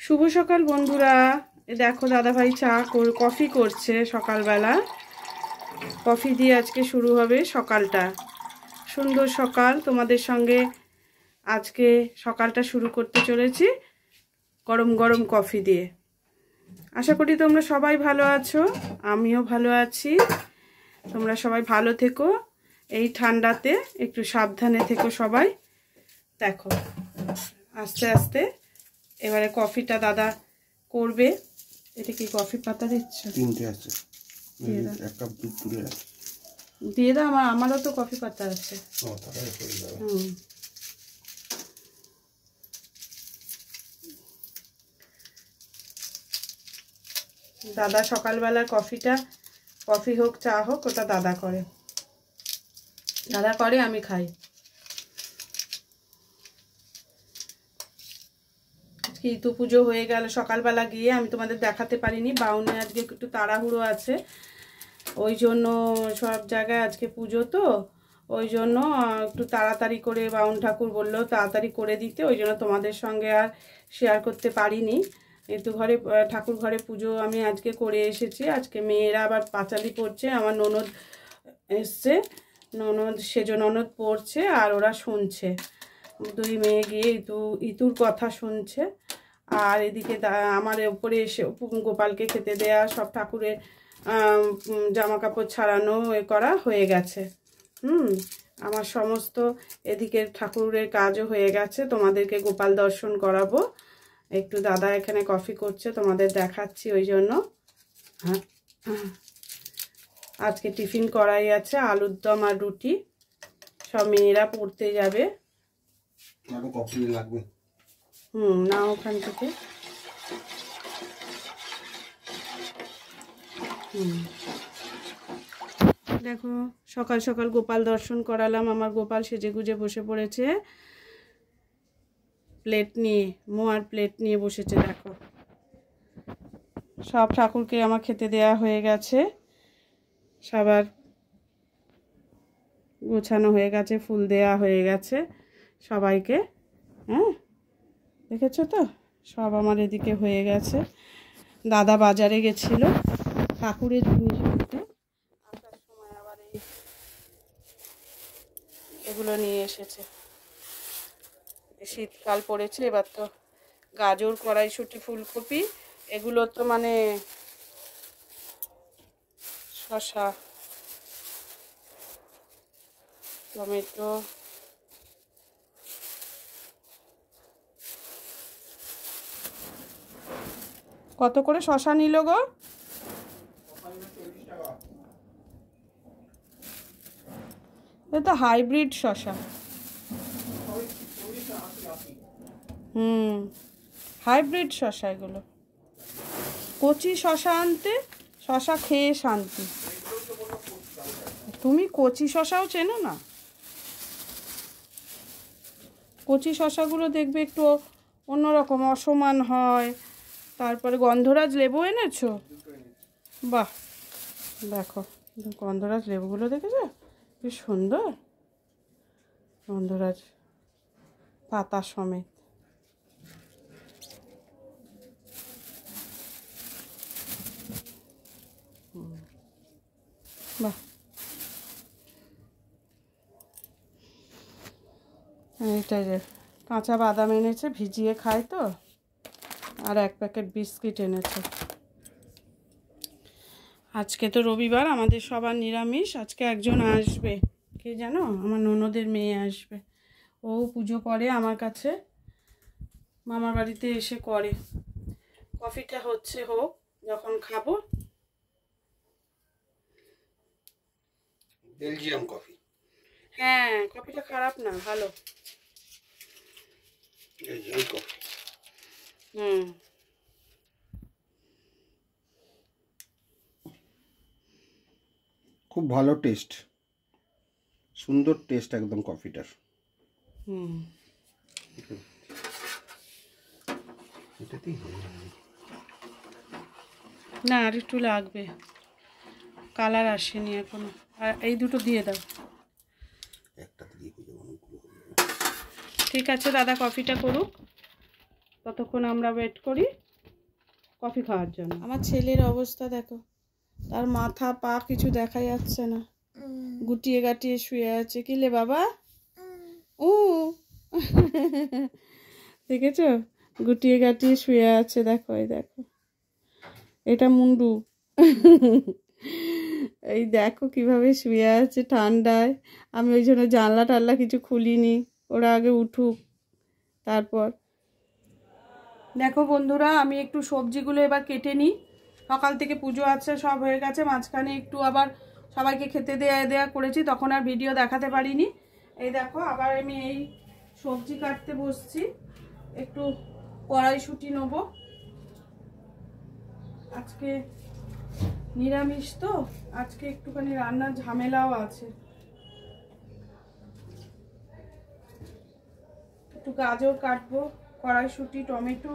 শুভ সকাল বন্ধুরা। দেখো দাদা ভাই কফি করছে সকালবেলা। কফি দিয়ে আজকে শুরু হবে সকালটা। সুন্দর সকাল তোমাদের সঙ্গে আজকে সকালটা শুরু করতে চলেছি গরম গরম কফি দিয়ে। আশা করি তোমরা সবাই ভালো আছো, আমিও ভালো আছি। তোমরা সবাই ভালো থেকো, এই ঠান্ডাতে একটু সাবধানে থেকো সবাই। দেখো আস্তে আস্তে এবারে কফিটা দাদা করবে। এটা কি কফি পাতা দিচ্ছ? তিনটে আছে, এক কাপ দুধ তুলে রাখ। দিয়ে দাও, আমারও তো কফি পাতা আছে। দাদা সকালবেলার কফিটা, কফি হোক চা হোক, ওটা দাদা করে। আমি খাই। ইতু পুজো হয়ে গেল সকালবেলা গিয়ে, আমি তোমাদের দেখাতে পারিনি। বাউনে আজকে একটু তাড়াহুড়ো আছে, ওই জন্য সব জায়গায় আজকে পুজো, তো ওই জন্য একটু তাড়াতাড়ি করে বাউন ঠাকুর বললো তাড়াতাড়ি করে দিতে, ওই জন্য তোমাদের সঙ্গে আর শেয়ার করতে পারিনি। ইতু ঘরে ঠাকুর ঘরে পুজো আমি আজকে করে এসেছি। আজকে মেয়েরা আবার পাঁচালি পড়ছে, আমার ননদ এসছে, সেজো ননদ পড়ছে আর ওরা শুনছে। দুই মেয়ে গিয়ে ইতুর কথা শুনছে, আর এদিকে আমার উপরে এসে গোপালকে খেতে দেয়া, সব ঠাকুরের জামা কাপড় ছাড়ানো করা হয়ে গেছে। আমার সমস্ত এদিকে ঠাকুরের কাজও হয়ে গেছে। তোমাদেরকে গোপাল দর্শন করাবো। একটু দাদা এখানে কফি করছে, তোমাদের দেখাচ্ছি ওই জন্য। আজকে টিফিন করাই আছে, আলুর দম আর রুটি। সব মেয়েরা পড়তে যাবে। কফি লাগবে। না ওখান থেকে দেখো সকাল সকাল গোপাল দর্শন করালাম। আমার গোপাল সেজে গুজে বসে পড়েছে, প্লেট নিয়ে, মোয়ার প্লেট নিয়ে বসেছে। দেখো সব ঠাকুরকে আমার খেতে দেয়া হয়ে গেছে, সবার গোছানো হয়ে গেছে, ফুল দেয়া হয়ে গেছে সবাইকে। দেখেছো তো, সব আমার এদিকে হয়ে গেছে। দাদা বাজারে গেছিল ঠাকুরের জিনিস কিনতে, আসার সময় আবার এগুলো নিয়ে এসেছে। শীতকাল পড়েছে, এবার তো গাজর, কড়াইশুঁটি, ফুলকপি, এগুলো তো মানে শসা, টমেটো, কত করে শসা নিল গো? এটা তো হাইব্রিড শসা। হাইব্রিড শসা এগুলো। কচি শসা আনতে, শসা খেয়ে শান্তি। তুমি কচি শসাও চেনো না? কচি শসাগুলো দেখবে একটু অন্যরকম, অসমান হয়। তারপরে গন্ধরাজ লেবু এনেছো? বাহ, দেখো গন্ধরাজ লেবুগুলো দেখেছো, কি সুন্দর গন্ধরাজ, পাতা সমেত। বাহ, এইটাই যে কাঁচা বাদাম এনেছে, ভিজিয়ে খায় তো, আর এক প্যাকেট বিস্কিট এনেছে। আজকে তো রবিবার, আমাদের সবার নিরামিষ। আজকে একজন আসবে, কে জানো? আমার ননদের মেয়ে আসবে। ও পুজো করে আমার কাছে, মামার বাড়িতে এসে করে। কফিটা হচ্ছে, হোক, যখন খাবো। Belgium coffee. হ্যাঁ, কফিটা খারাপ না, ভালো। এই কফি। খুব ভালো টেস্ট, সুন্দর টেস্ট একদম কফিটার। না, আর একটু লাগবে, কালার আসেনি এখনো। আর এই দুটো দিয়ে দাও। ঠিক আছে, দাদা কফিটা করুক। ততক্ষণ আমরা ওয়েট করি কফি খাওয়ার জন্য। আমার ছেলের অবস্থা দেখো, তার মাথা পা কিছু দেখা যাচ্ছে না, গুটিয়ে গাটিয়ে শুয়ে আছে। কি লে বাবা? ও দেখেছো, গুটিয়ে গাটিয়ে শুয়ে আছে। দেখো এই দেখো, এটা মুন্ডু। এই দেখো কিভাবে শুয়ে আছে ঠান্ডায়। আমি ওই জন্য জানলা টানলা কিছু খুলিনি, ওরা আগে উঠুক তারপর। দেখো বন্ধুরা, আমি একটু সবজিগুলো এবার কেটে নিই। সকাল থেকে পুজো আছে, সব হয়ে গেছে। মাঝখানে একটু আবার সবাইকে খেতে দেয়া করেছি, তখন আর ভিডিও দেখাতে পারিনি। এই দেখো আবার আমি এই সবজি কাটতে বসছি। একটু কড়াইশুঁটি নেবো, আজকে নিরামিষ তো, আজকে একটুখানি রান্নার ঝামেলাও আছে। একটু গাজর কাটবো, কড়াইশুঁটি, টমেটো,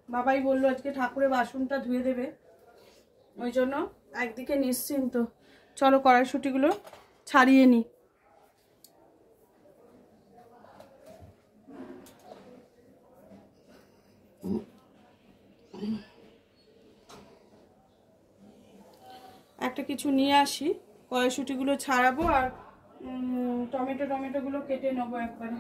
বাবাই বললো আজকে ঠাকুরের বাসনটা ধুয়ে দেবে, ওই জন্য একদিকে নিশ্চিন্ত। চলো কড়াইশুঁটিগুলো ছাড়িয়ে নিই। একটা কিছু নিয়ে আসি, কড়াইশুঁটিগুলো ছাড়াবো আর টমেটোগুলো কেটে নেবো একবারে।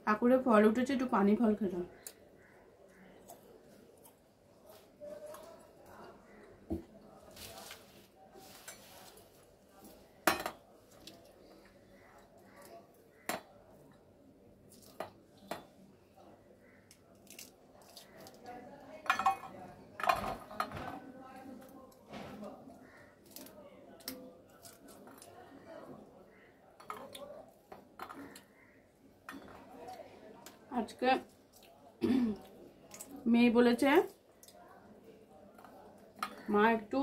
ঠাকুরের ফল উঠেছে, একটু পানি ফল খেলাম। আজকে মেয়ে বলেছে মা একটু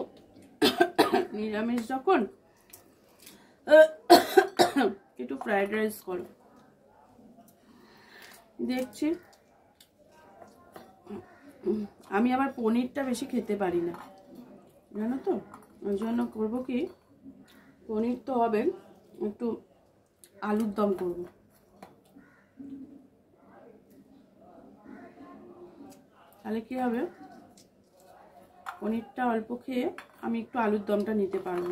নিরামিষ যখন একটু ফ্রাইড রাইস করো। দেখছি, আমি আবার পনিরটা বেশি খেতে পারি না, জানো তো, ওই জন্য করবো কি, পনির তো হবে, একটু আলুর দম করবো। তাহলে কি হবে, পনিরটা অল্প খেয়ে আমি একটু আলুর দমটা নিতে পারবো।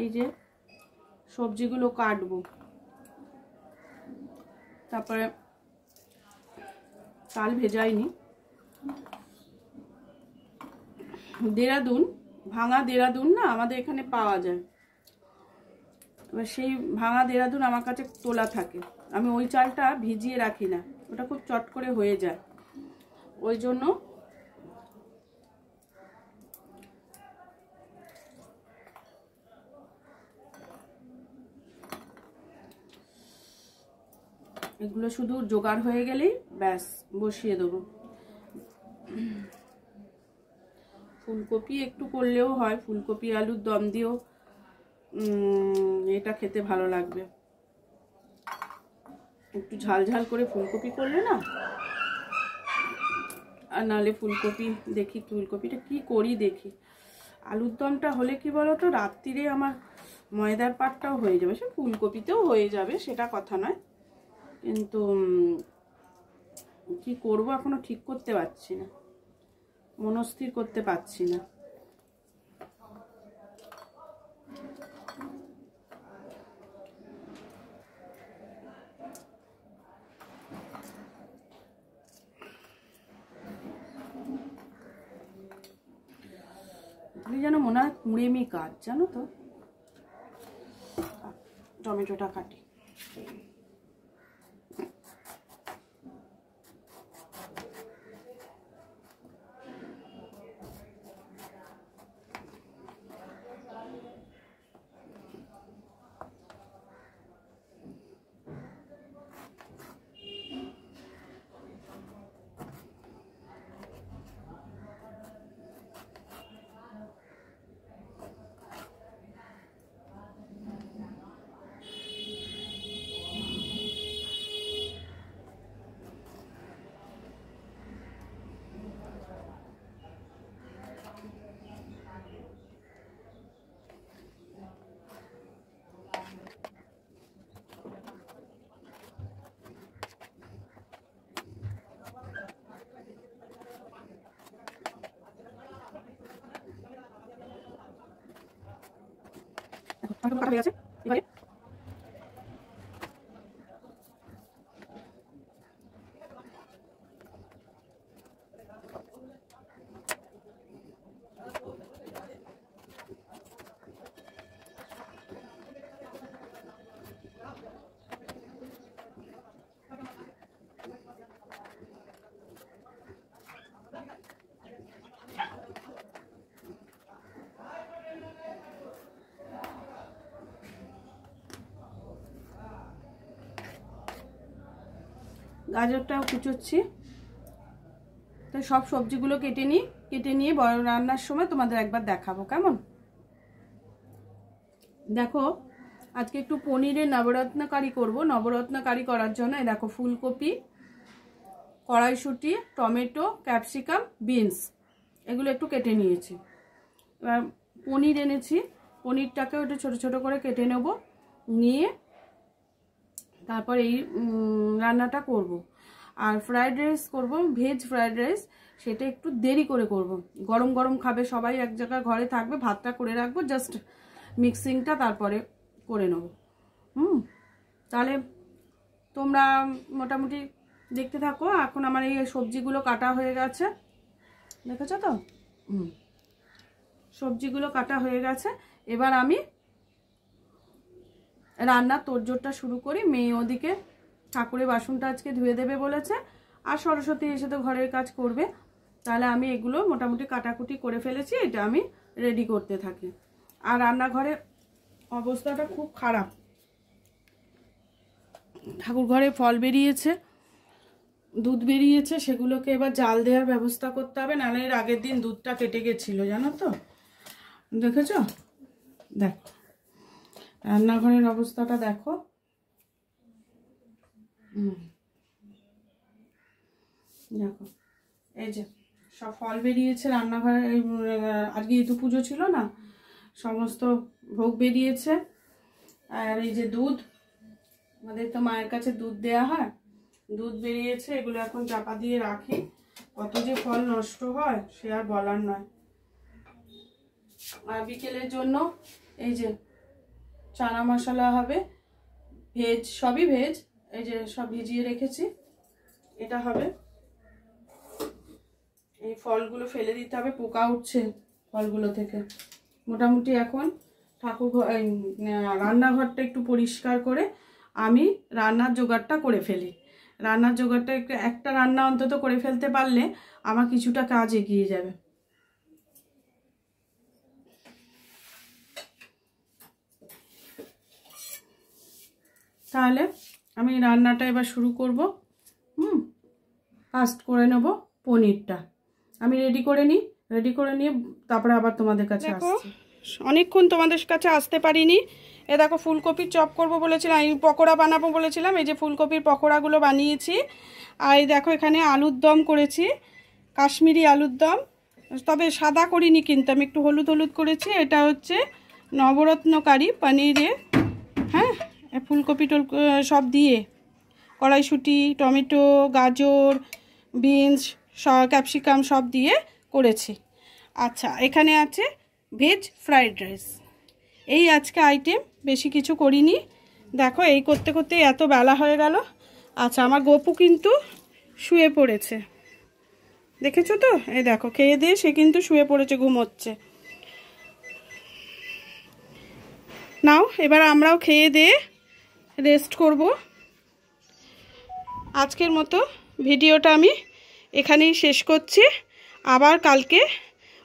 এই যে সবজিগুলো কাটবো, তারপরে চাল ভেজাইনি, দেরাদুন, ভাঙা দেরাদুন না আমাদের এখানে পাওয়া যায়। এবার সেই ভাঙা দেরাদুন আমার কাছে তোলা থাকে, আমি ওই চালটা ভিজিয়ে রাখি না, ওটা খুব চট করে হয়ে যায়, ওই জন্য এগুলো শুধু জোগাড় হয়ে গেলেই ব্যাস বসিয়ে দেবো। ফুলকপি একটু করলেও হয়, ফুলকপি আলুর দম দিয়েও এটা খেতে ভালো লাগবে। একটু ঝাল ঝাল করে ফুলকপি করলে না, আর নাহলে ফুলকপি, দেখি ফুলকপিটা কি করি দেখি। আলুর দমটা হলে কি বলতো, রাত্রিরে আমার ময়দার পাটটাও হয়ে যাবে, সে ফুলকপিতেও হয়ে যাবে, সেটা কথা নয়, কিন্তু কি করব এখনো ঠিক করতে পারছি না, মনস্থির করতে পারছি না। যেন মনে হয় কুঁড়েমি কাজ, জানো তো। টমেটোটা কাটি। কাটা হয়ে গেছে। এবারে গাজরটাও কুচোচ্ছি। তো সব সবজিগুলো কেটে নিয়ে বড় রান্নার সময় তোমাদের একবার দেখাবো কেমন। দেখো আজকে একটু পনিরের নবরত্ন কারি করব। নবরত্ন কারি করার জন্য দেখো ফুলকপি, কড়াইশুঁটি, টমেটো, ক্যাপসিকাম, বিনস এগুলো একটু কেটে নিয়েছি। এবার পনির এনেছি, পনিরটাকেও একটু ছোট ছোট করে কেটে নেব, নিয়ে তারপর এই রান্নাটা করব। আর ফ্রাইড রাইস করব, ভেজ ফ্রাইড রাইস, সেটা একটু দেরি করে করব। গরম গরম খাবে সবাই, এক জায়গায় ঘরে থাকবে, ভাতটা করে রাখবো, জাস্ট মিক্সিংটা তারপরে করে নেব। তাহলে তোমরা মোটামুটি দেখতে থাকো। এখন আমার এই সবজিগুলো কাটা হয়ে গেছে, দেখেছো তো? সবজিগুলো কাটা হয়ে গেছে। এবার আমি রান্নার তোড়জোড়টা শুরু করি। মেয়ে ওদিকে ঠাকুরের বাসনটা আজকে ধুয়ে দেবে বলেছে, আর সরস্বতী এসে তো ঘরের কাজ করবে। তাহলে আমি এগুলো মোটামুটি কাটাকুটি করে ফেলেছি, এটা আমি রেডি করতে থাকি। আর রান্নাঘরে অবস্থাটা খুব খারাপ, ঠাকুর ঘরে ফল বেরিয়েছে, দুধ বেরিয়েছে, সেগুলোকে এবার জাল দেওয়ার ব্যবস্থা করতে হবে, নাহলে এর আগের দিন দুধটা কেটে গেছিলো জানো তো, দেখেছো? দেখো রান্নাঘরের অবস্থাটা দেখো। দেখো এই যে সব ফল বেরিয়েছে রান্নাঘরে। আজকে ইতু পুজো ছিল না, সমস্ত ভোগ বেরিয়েছে। আর এই যে দুধ, আমাদের তো মায়ের কাছে দুধ দেয়া হয়, দুধ বেরিয়েছে। এগুলো এখন চাপা দিয়ে রাখি, কত যে ফল নষ্ট হয় সে আর বলার নয়। আর বিকেলের জন্য এই যে চানা মশলা হবে, ভেজ, সবই ভেজ, এই যে সব ভিজিয়ে রেখেছি, এটা হবে। এই ফলগুলো ফেলে দিতে হবে, পোকা উঠছে ফলগুলো থেকে। মোটামুটি এখন রান্নাঘরটা একটু পরিষ্কার করে আমি রান্নার জোগাড়টা করে ফেলি। রান্নার জোগাড়টা একটা রান্না অন্তত করে ফেলতে পারলে আমার কিছুটা কাজ এগিয়ে যাবে। তাহলে আমি রান্নাটা এবার শুরু করব। ফার্স্ট করে নেব পনিরটা, আমি রেডি করে নিয়ে তারপরে আবার তোমাদের কাছে আসছি। অনেকক্ষণ তোমাদের কাছে আসতে পারিনি। এ দেখো ফুলকপির চপ করব বলেছিলাম, আমি পকোড়া বানাবো বলেছিলাম, এই যে ফুলকপির পকোড়াগুলো বানিয়েছি। আর এই দেখো এখানে আলুর দম করেছি, কাশ্মীরি আলুর দম, তবে সাদা করিনি কিন্তু আমি একটু হলুদ হলুদ করেছি। এটা হচ্ছে নবরত্ন কারি পনিরে, হ্যাঁ, ফুলকপি সব দিয়ে, কড়াইশুঁটি, টমেটো, গাজর, বিনস, ক্যাপসিকাম সব দিয়ে করেছি। আচ্ছা, এখানে আছে ভেজ ফ্রাইড রাইস। এই আজকে আইটেম, বেশি কিছু করিনি। দেখো এই করতে করতে এত বেলা হয়ে গেল। আচ্ছা, আমার গপু কিন্তু শুয়ে পড়েছে, দেখেছো তো? এই দেখো খেয়ে দিয়ে সে কিন্তু শুয়ে পড়েছে, ঘুমোচ্ছে। নাও এবার আমরাও খেয়ে দিয়ে রেস্ট করব। আজকের মতো ভিডিওটা আমি এখানেই শেষ করছি। আবার কালকে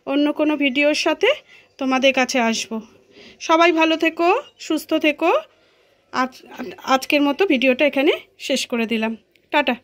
অন্য কোনো ভিডিওর সাথে তোমাদের কাছে আসব। সবাই ভালো থেকো, সুস্থ থেকো। আজকের মতো ভিডিওটা এখানে শেষ করে দিলাম। টাটা।